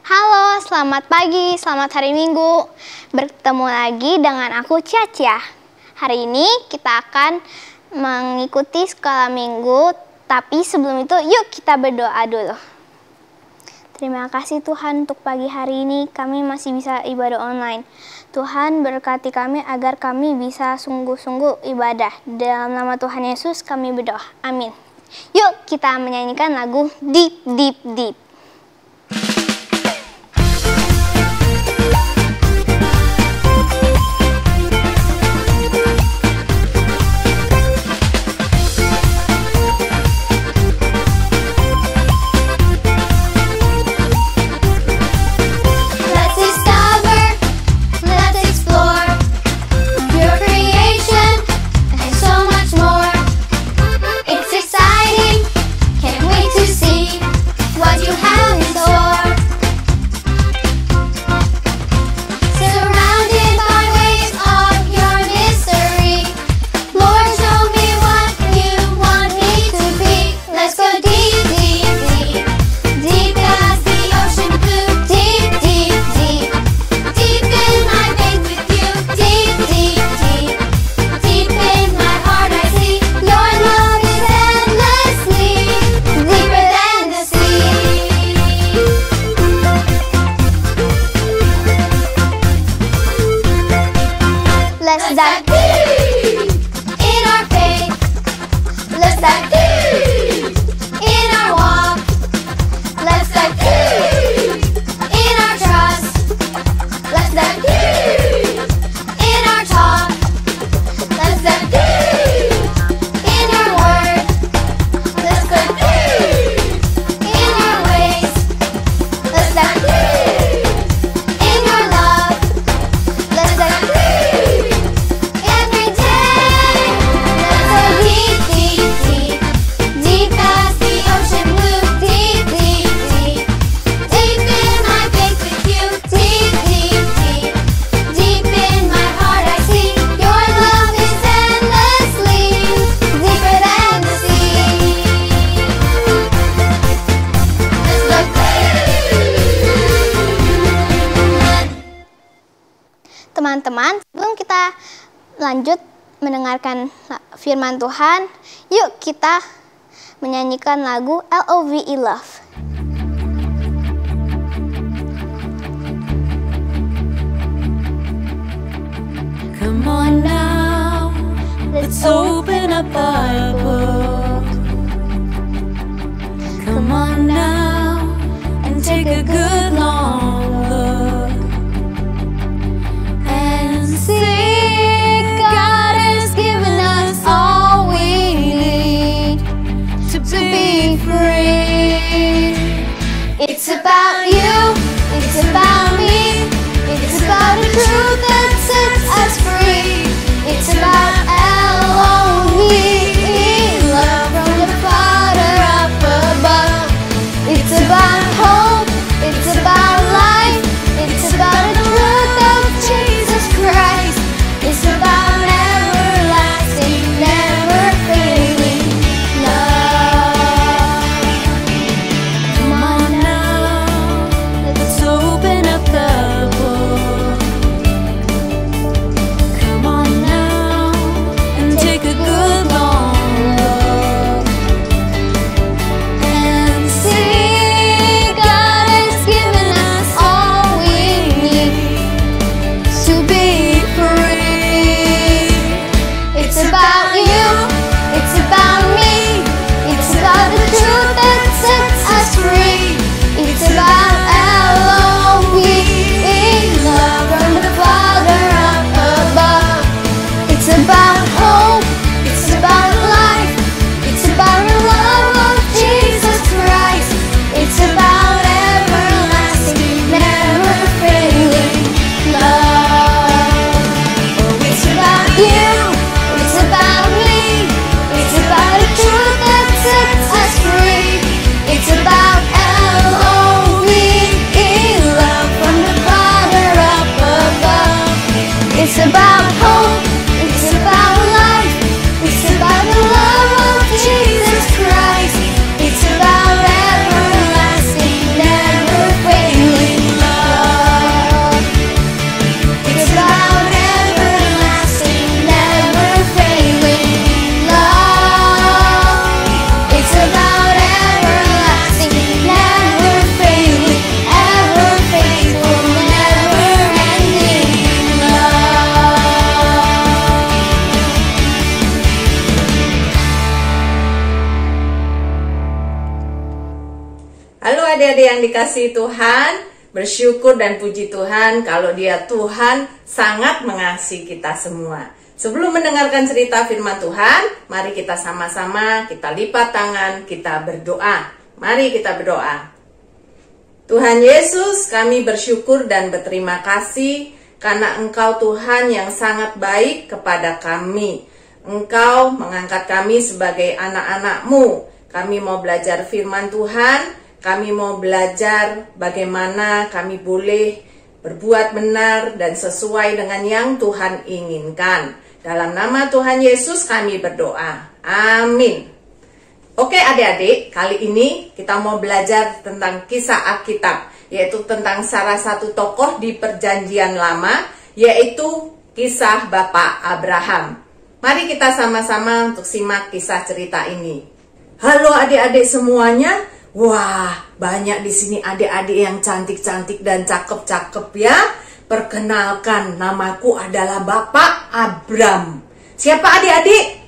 Halo, selamat pagi, selamat hari Minggu. Bertemu lagi dengan aku Caca. Hari ini kita akan mengikuti sekolah Minggu, tapi sebelum itu yuk kita berdoa dulu. Terima kasih Tuhan untuk pagi hari ini kami masih bisa ibadah online. Tuhan berkati kami agar kami bisa sungguh-sungguh ibadah. Dalam nama Tuhan Yesus kami berdoa. Amin. Yuk kita menyanyikan lagu Deep Deep Deep. Let's dive deep in our faith. Let's dive deep in our walk. Let's dive deep in our trust. Let's dive deep in our talk. Let's dive deep in our word. Let's go deep in our ways. Let's dive deep in your love. Let's dive deep. Teman-teman, sebelum kita lanjut mendengarkan firman Tuhan, yuk kita menyanyikan lagu Love. Come on now, let's open up our book. Come on now, and take a good long look. See, God has given us all we need to be free. It's about you, it's about me, it's about the truth that sets us free. It's about L-O-V-E, love from the Father up above. It's about hope, it's about life, it's about the truth of Jesus Christ. It's about everlasting, never failing love. Come on now, let's open up the book. yang dikasihi Tuhan, bersyukur dan puji Tuhan kalau Dia Tuhan sangat mengasihi kita semua. Sebelum mendengarkan cerita firman Tuhan, mari kita sama-sama kita lipat tangan, kita berdoa. Mari kita berdoa. Tuhan Yesus, kami bersyukur dan berterima kasih karena Engkau Tuhan yang sangat baik kepada kami. Engkau mengangkat kami sebagai anak-anak-Mu. Kami mau belajar firman Tuhan, kami mau belajar bagaimana kami boleh berbuat benar dan sesuai dengan yang Tuhan inginkan. Dalam nama Tuhan Yesus kami berdoa. Amin. Oke adik-adik, kali ini kita mau belajar tentang kisah Alkitab, yaitu tentang salah satu tokoh di Perjanjian Lama, yaitu kisah Bapak Abraham. Mari kita sama-sama untuk simak kisah cerita ini. Halo adik-adik semuanya. Wah, banyak di sini adik-adik yang cantik-cantik dan cakep-cakep ya. Perkenalkan, namaku adalah Bapak Abram. Siapa adik-adik?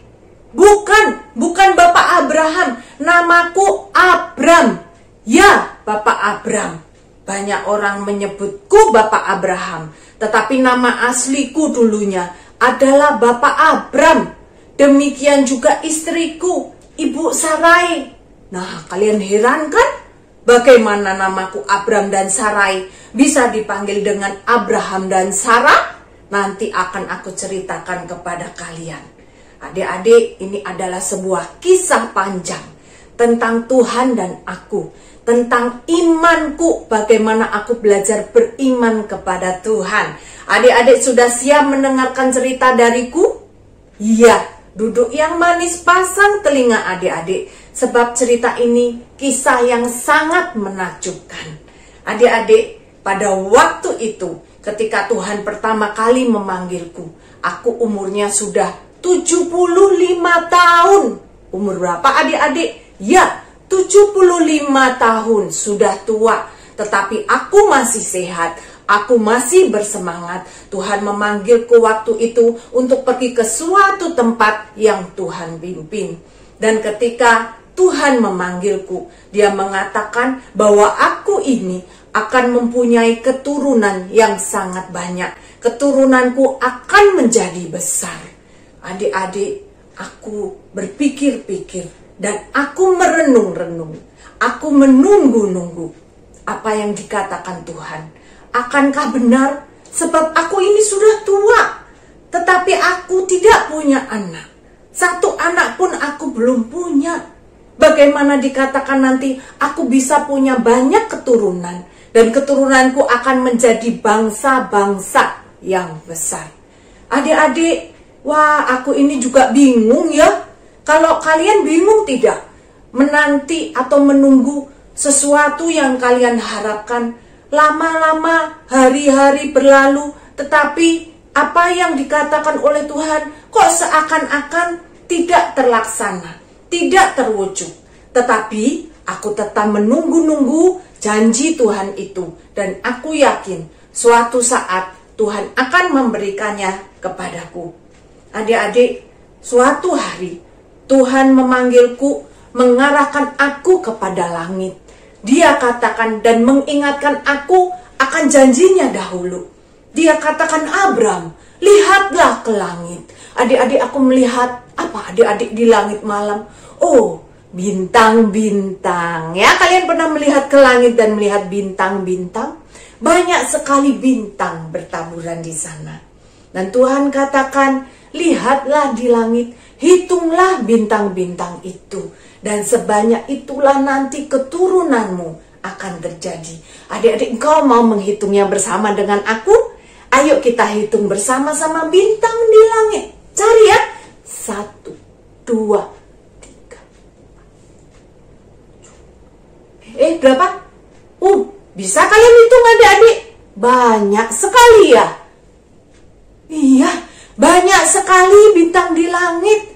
Bukan Bapak Abraham, namaku Abram. Ya, Bapak Abram. Banyak orang menyebutku Bapak Abraham, tetapi nama asliku dulunya adalah Bapak Abram. Demikian juga istriku, Ibu Sarai. Nah, kalian heran kan? Bagaimana namaku Abram dan Sarai bisa dipanggil dengan Abraham dan Sarah? Nanti akan aku ceritakan kepada kalian. Adik-adik, ini adalah sebuah kisah panjang tentang Tuhan dan aku, tentang imanku, bagaimana aku belajar beriman kepada Tuhan. Adik-adik sudah siap mendengarkan cerita dariku? Iya, duduk yang manis, pasang telinga adik-adik, sebab cerita ini kisah yang sangat menakjubkan. Adik-adik, pada waktu itu, ketika Tuhan pertama kali memanggilku, aku umurnya sudah 75 tahun. Umur berapa adik-adik? Ya, 75 tahun, sudah tua. Tetapi aku masih sehat, aku masih bersemangat. Tuhan memanggilku waktu itu untuk pergi ke suatu tempat yang Tuhan pimpin. Dan ketika Tuhan memanggilku, Dia mengatakan bahwa aku ini akan mempunyai keturunan yang sangat banyak. Keturunanku akan menjadi besar. Adik-adik, aku berpikir-pikir dan aku merenung-renung. Aku menunggu-nunggu apa yang dikatakan Tuhan. Akankah benar? Sebab aku ini sudah tua, tetapi aku tidak punya anak. Satu anak pun aku belum punya. Bagaimana dikatakan nanti aku bisa punya banyak keturunan, dan keturunanku akan menjadi bangsa-bangsa yang besar. Adik-adik, wah, aku ini juga bingung ya. Kalau kalian bingung tidak? Menanti atau menunggu sesuatu yang kalian harapkan. Lama-lama hari-hari berlalu, tetapi apa yang dikatakan oleh Tuhan kok seakan-akan tidak terlaksana, tidak terwujud. Tetapi aku tetap menunggu-nunggu janji Tuhan itu. Dan aku yakin suatu saat Tuhan akan memberikannya kepadaku. Adik-adik, suatu hari Tuhan memanggilku, mengarahkan aku kepada langit. Dia katakan dan mengingatkan aku akan janjinya dahulu. Dia katakan, Abram, lihatlah ke langit. Adik-adik, aku melihat apa adik-adik di langit malam? Oh, bintang-bintang. Ya, kalian pernah melihat ke langit dan melihat bintang-bintang? Banyak sekali bintang bertaburan di sana. Dan Tuhan katakan, lihatlah di langit, hitunglah bintang-bintang itu. Dan sebanyak itulah nanti keturunanmu akan terjadi. Adik-adik, engkau mau menghitungnya bersama dengan aku? Ayo kita hitung bersama-sama bintang di langit. Cari ya. 1, 2, 3. Berapa? Bisa kalian hitung adik-adik? Banyak sekali ya. Iya, banyak sekali bintang di langit.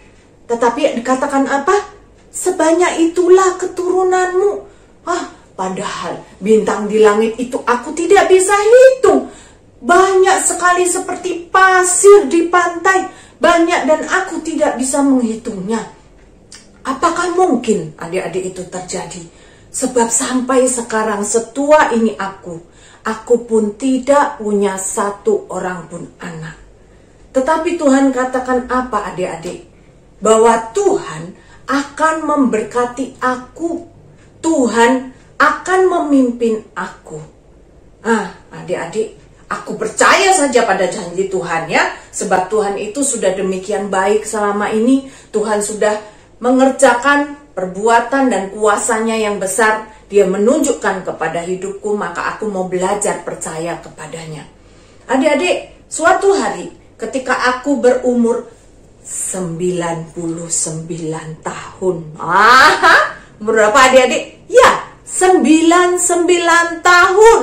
Tetapi dikatakan apa? Sebanyak itulah keturunanmu. Padahal bintang di langit itu aku tidak bisa hitung. Banyak sekali seperti pasir di pantai. Banyak dan aku tidak bisa menghitungnya. Apakah mungkin adik-adik itu terjadi? Sebab sampai sekarang setua ini aku pun tidak punya satu orang pun anak. Tetapi Tuhan katakan apa adik-adik? Bahwa Tuhan akan memberkati aku. Tuhan akan memimpin aku. Adik-adik, aku percaya saja pada janji Tuhan ya. Sebab Tuhan itu sudah demikian baik selama ini. Tuhan sudah mengerjakan perbuatan dan kuasanya yang besar. Dia menunjukkan kepada hidupku, maka aku mau belajar percaya kepadanya. Adik-adik, suatu hari ketika aku berumur 99 tahun. Berapa adik-adik? Ya, 99 tahun.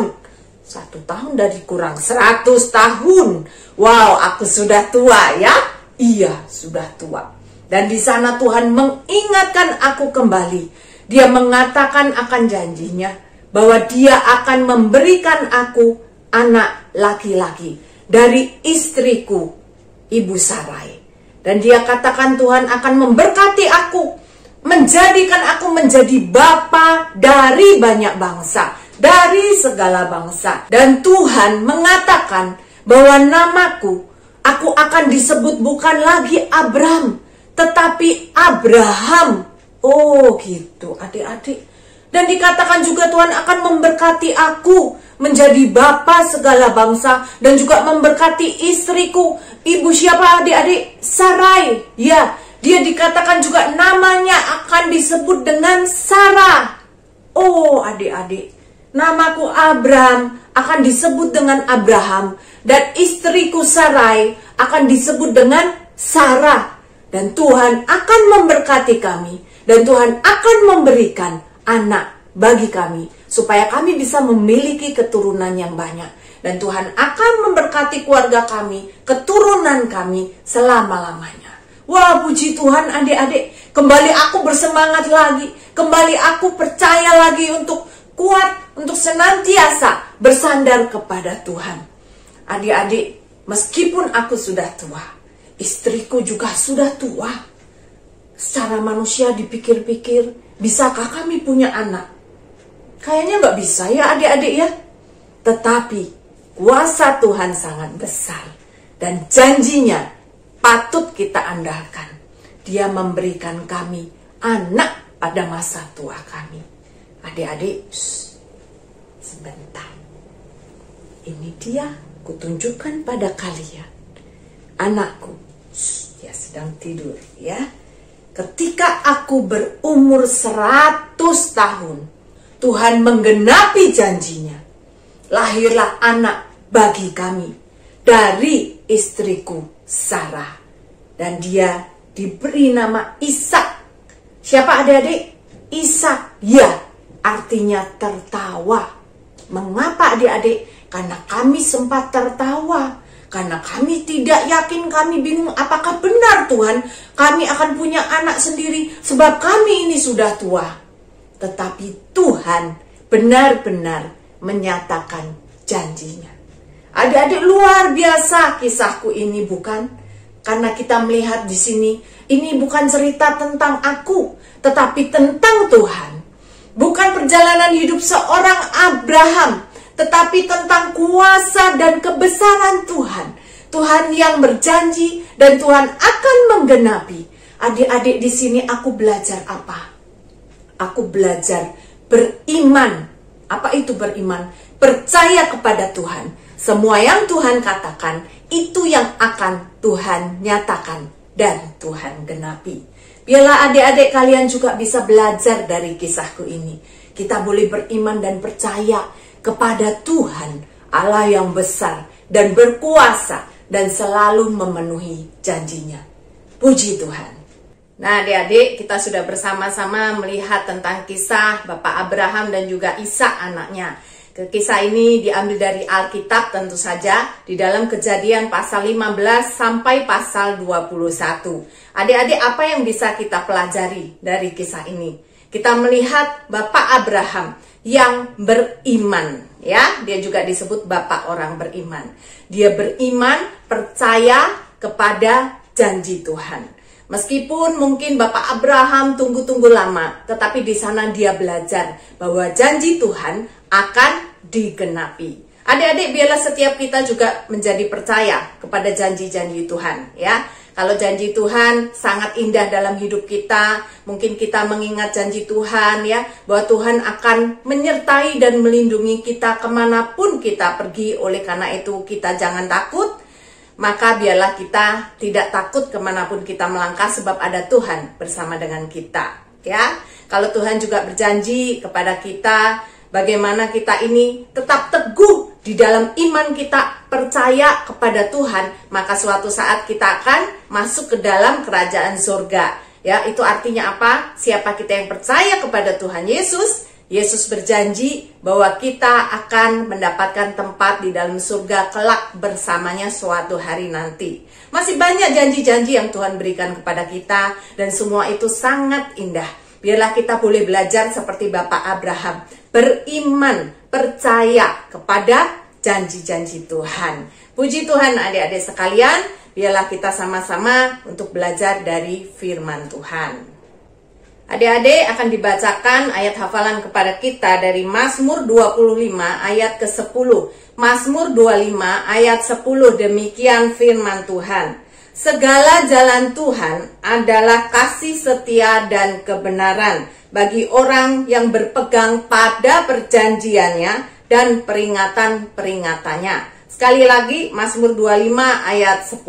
1 tahun dari kurang 100 tahun. Wow, aku sudah tua ya? Iya, sudah tua. Dan di sana Tuhan mengingatkan aku kembali. Dia mengatakan akan janjinya bahwa dia akan memberikan aku anak laki-laki dari istriku, Ibu Sarai. Dan dia katakan Tuhan akan memberkati aku, menjadikan aku menjadi bapa dari banyak bangsa, dari segala bangsa. Dan Tuhan mengatakan bahwa namaku, aku akan disebut bukan lagi Abram, tetapi Abraham. Oh gitu adik-adik. Dan dikatakan juga Tuhan akan memberkati aku menjadi bapa segala bangsa. Dan juga memberkati istriku. Ibu siapa adik-adik? Sarai. Ya, dia dikatakan juga namanya akan disebut dengan Sarah. Oh adik-adik, namaku Abraham akan disebut dengan Abraham. Dan istriku Sarai akan disebut dengan Sarah. Dan Tuhan akan memberkati kami. Dan Tuhan akan memberikan anak bagi kami. Supaya kami bisa memiliki keturunan yang banyak. Dan Tuhan akan memberkati keluarga kami, keturunan kami selama-lamanya. Wah, puji Tuhan adik-adik. Kembali aku bersemangat lagi. Kembali aku percaya lagi untuk kuat, untuk senantiasa bersandar kepada Tuhan. Adik-adik, meskipun aku sudah tua, istriku juga sudah tua. Secara manusia dipikir-pikir, bisakah kami punya anak? Kayaknya nggak bisa ya adik-adik ya. Tetapi kuasa Tuhan sangat besar. Dan janjinya patut kita andalkan. Dia memberikan kami anak pada masa tua kami. Adik-adik, sebentar. Ini dia, kutunjukkan pada kalian. Anakku, dia sedang tidur ya. Ketika aku berumur 100 tahun, Tuhan menggenapi janjinya. Lahirlah anak bagi kami dari istriku Sarah. Dan dia diberi nama Ishak. Siapa adik-adik? Ishak. Ya, artinya tertawa. Mengapa adik-adik? Karena kami sempat tertawa. Karena kami tidak yakin, kami bingung apakah benar Tuhan kami akan punya anak sendiri sebab kami ini sudah tua. Tetapi Tuhan benar-benar menyatakan janjinya. Adik-adik, luar biasa kisahku ini bukan? Karena kita melihat di sini, ini bukan cerita tentang aku, tetapi tentang Tuhan. Bukan perjalanan hidup seorang Abraham, tetapi tentang kuasa dan kebesaran Tuhan. Tuhan yang berjanji dan Tuhan akan menggenapi. Adik-adik, di sini aku belajar apa? Aku belajar beriman. Apa itu beriman? Percaya kepada Tuhan. Semua yang Tuhan katakan, itu yang akan Tuhan nyatakan dan Tuhan genapi. Biarlah adik-adik kalian juga bisa belajar dari kisahku ini. Kita boleh beriman dan percaya kepada Tuhan, Allah yang besar dan berkuasa dan selalu memenuhi janjinya. Puji Tuhan. Nah adik-adik, kita sudah bersama-sama melihat tentang kisah Bapak Abraham dan juga Ishak anaknya. Kisah ini diambil dari Alkitab tentu saja, di dalam Kejadian pasal 15 sampai pasal 21. Adik-adik, apa yang bisa kita pelajari dari kisah ini? Kita melihat Bapak Abraham yang beriman, ya, dia juga disebut bapak orang beriman. Dia beriman, percaya kepada janji Tuhan. Meskipun mungkin Bapak Abraham tunggu-tunggu lama, tetapi di sana dia belajar bahwa janji Tuhan akan digenapi. Adik-adik, biarlah setiap kita juga menjadi percaya kepada janji-janji Tuhan, ya. Kalau janji Tuhan sangat indah dalam hidup kita, mungkin kita mengingat janji Tuhan, ya, bahwa Tuhan akan menyertai dan melindungi kita kemanapun kita pergi. Oleh karena itu kita jangan takut, maka biarlah kita tidak takut kemanapun kita melangkah, sebab ada Tuhan bersama dengan kita, ya. Kalau Tuhan juga berjanji kepada kita, bagaimana kita ini tetap teguh di dalam iman kita, percaya kepada Tuhan, maka suatu saat kita akan masuk ke dalam kerajaan surga. Ya, itu artinya apa? Siapa kita yang percaya kepada Tuhan Yesus, Yesus berjanji bahwa kita akan mendapatkan tempat di dalam surga kelak bersamanya suatu hari nanti. Masih banyak janji-janji yang Tuhan berikan kepada kita, dan semua itu sangat indah. Biarlah kita boleh belajar seperti Bapak Abraham, beriman, percaya kepada janji-janji Tuhan. Puji Tuhan adik-adik sekalian, biarlah kita sama-sama untuk belajar dari firman Tuhan. Adik-adik, akan dibacakan ayat hafalan kepada kita dari Mazmur 25 ayat ke-10. Mazmur 25 ayat 10, demikian firman Tuhan. Segala jalan Tuhan adalah kasih setia dan kebenaran bagi orang yang berpegang pada perjanjiannya dan peringatan-peringatannya. Sekali lagi, Mazmur 25 ayat 10.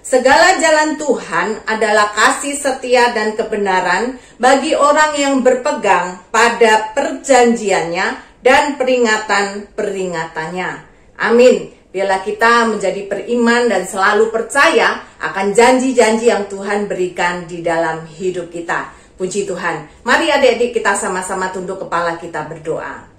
Segala jalan Tuhan adalah kasih setia dan kebenaran bagi orang yang berpegang pada perjanjiannya dan peringatan-peringatannya. Amin. Biarlah kita menjadi beriman dan selalu percaya akan janji-janji yang Tuhan berikan di dalam hidup kita. Puji Tuhan. Mari adik-adik kita sama-sama tunduk kepala, kita berdoa.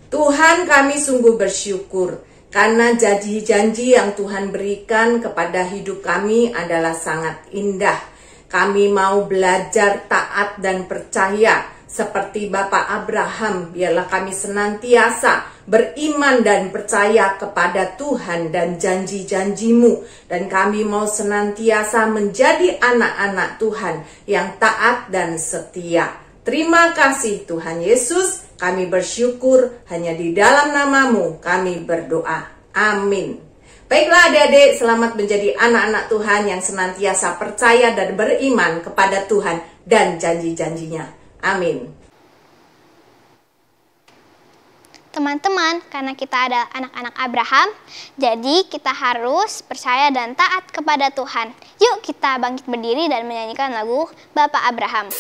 Tuhan, kami sungguh bersyukur karena janji-janji yang Tuhan berikan kepada hidup kami adalah sangat indah. Kami mau belajar taat dan percaya seperti Bapak Abraham. Biarlah kami senantiasa beriman dan percaya kepada Tuhan dan janji-janji-Mu. Dan kami mau senantiasa menjadi anak-anak Tuhan yang taat dan setia. Terima kasih Tuhan Yesus. Kami bersyukur hanya di dalam nama-Mu kami berdoa. Amin. Baiklah adik-adik, selamat menjadi anak-anak Tuhan yang senantiasa percaya dan beriman kepada Tuhan dan janji-janjinya. Amin. Teman-teman, karena kita ada anak-anak Abraham, jadi kita harus percaya dan taat kepada Tuhan. Yuk kita bangkit berdiri dan menyanyikan lagu Bapak Abraham.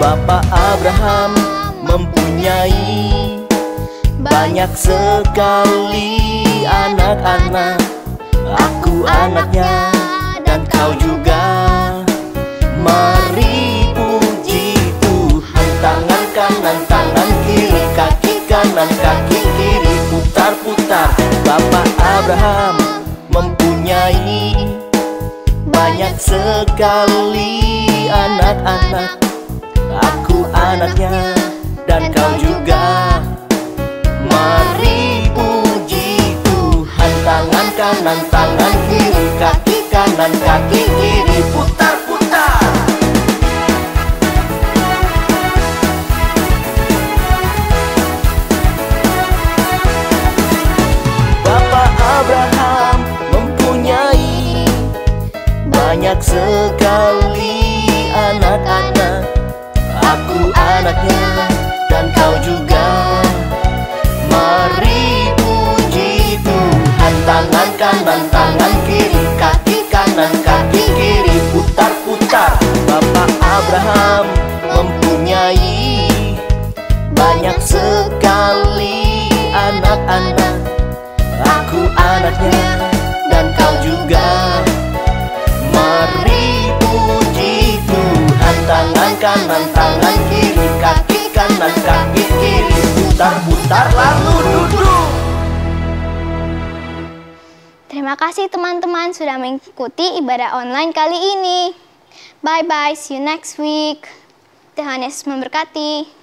Bapak Abraham mempunyai banyak sekali anak-anak. Aku anaknya dan kau juga. Mari puji Tuhan. Tangan kanan, tangan kiri, kaki kanan, kaki kiri, putar-putar. Bapak Abraham mempunyai banyak sekali anak-anak. Aku anaknya dan kau juga. Mari puji Tuhan. Tangan kanan, tangan kiri, kaki kanan, kaki kiri, putar-putar. Bapak Abraham mempunyai banyak sekali anak-anak. Aku anaknya dan kau juga. Mari puji Tuhan. Tangan kanan, tangan kiri, kaki kanan, kaki kiri, putar-putar. Bapak Abraham mempunyai banyak sekali anak-anak. Aku anaknya dan kau juga. Mari puji Tuhan. Tangan kanan, tangan kiri, kaki kanan, Terima kasih teman-teman sudah mengikuti ibadah online kali ini. Bye-bye, see you next week. Tuhan Yesus memberkati.